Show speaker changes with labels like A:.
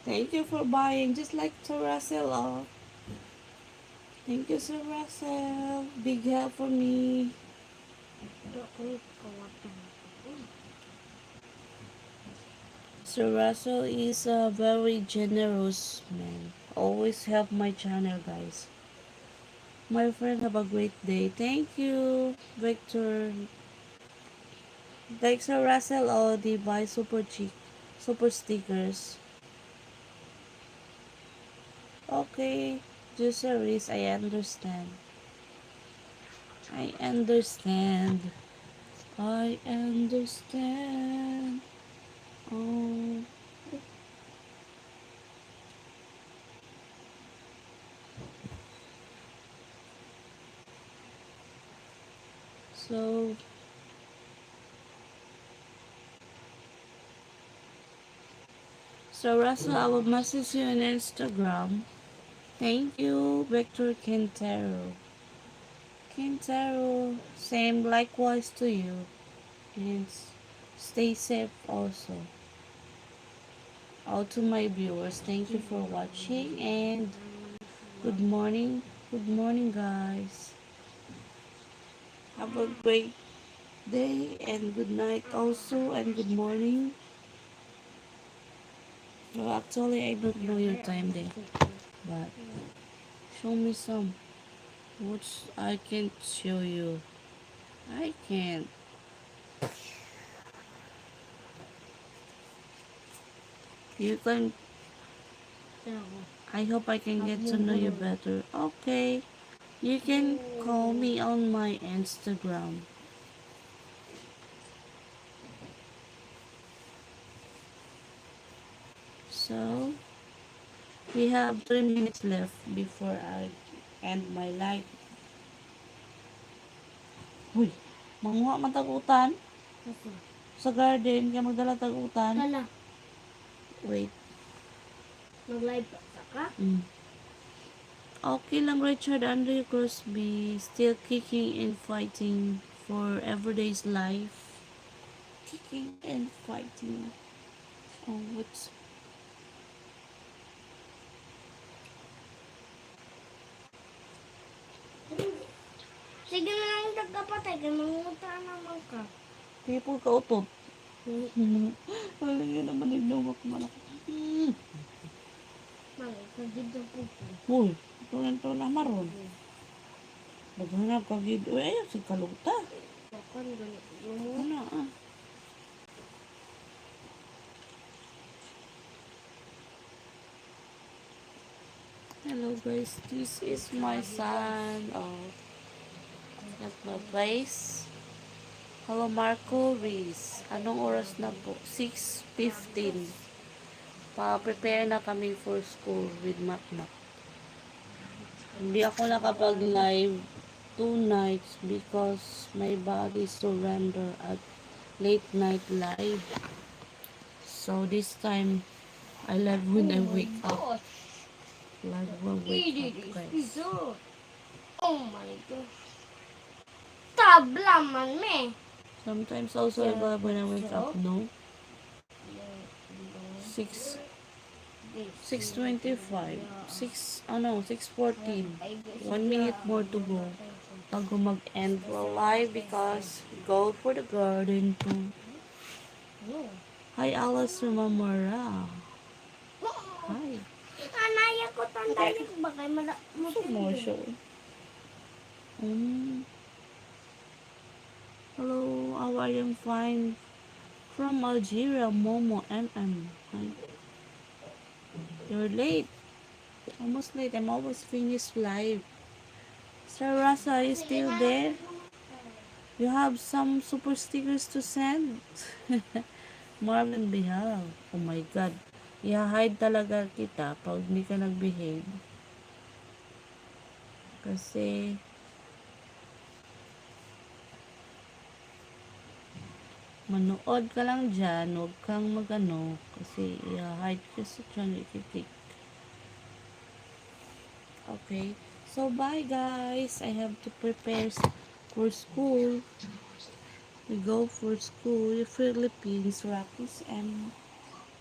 A: Thank you for buying, just like Sir Russell. Oh, thank you, Sir Russell. Big help for me. Sir Russell is a very generous man. Always help my channel, guys. My friend, have a great day. Thank you, Victor. Like Sir Russell, oh, they buy super stickers. Okay, Juiceries, I understand. I understand. I understand. Oh, so Russell, I will message you on Instagram. Thank you, Victor Quintero. Quintero, same likewise to you. And stay safe also. All to my viewers, thank you for watching and good morning. Good morning, guys. Have a great day and good night also and good morning. Well, actually, I don't know your time there, but show me some. Which I can't show you. I can't. You can. I hope I can get to know you better. Okay. You can call me on my Instagram. So, we have 3 minutes left before I end my live. Uy, manguha man tagutan sa garden kaya magdala tagutan.
B: Kala,
A: Wait.
B: mag-live pa ka?
A: Okay lang, Richard Andre Crosby. Still kicking and fighting for everyday's life. Kicking and fighting. Oh, what's...
B: Sige na lang tagkapatay, kaya mangunta naman ka.
A: People ka utot. Wala yun naman yung ako malaki.
B: Mali, kagid ang pupo.
A: Uy, ito na maron. Maghanap ka gid. Uy, ayaw si kaluta.
B: Bakon, ganito mo.
A: Ano ah. Hello guys, this is my son. Oh, at my place. Hello Marco Reese. Anong oras na po? 6:15. Pa-prepare na kami for school with Makmak. Hindi ako nakapag-live 2 nights because my body surrender at late night live. So this time, I live when I wake up. Live when I wake up, guys.
B: Oh my gosh. Tabla man me.
A: Sometimes also I live when I wake up, no? 6 6:25. 6:14. 1 minute more to go. Bago mag-end for live because go for the garden too. Hi, Alice Mamara. Hi.
B: Anaya ko tandaya ko ba kay
A: More show. Hello, how are you? Fine. From Algeria, Momo MM. Hi. You're late. Almost late. I'm almost finished live. Sir Rasa, are you still there? You have some super stickers to send? Marvin Behal. Oh my God. I-hide talaga kita pag hindi ka nag-behave. Kasi manood ka lang dyan. Huwag kang magano. Kasi i-hide ka sa channel ikitik. Okay. So, bye guys. I have to prepare for school. We go for school. Philippines, Rockies, and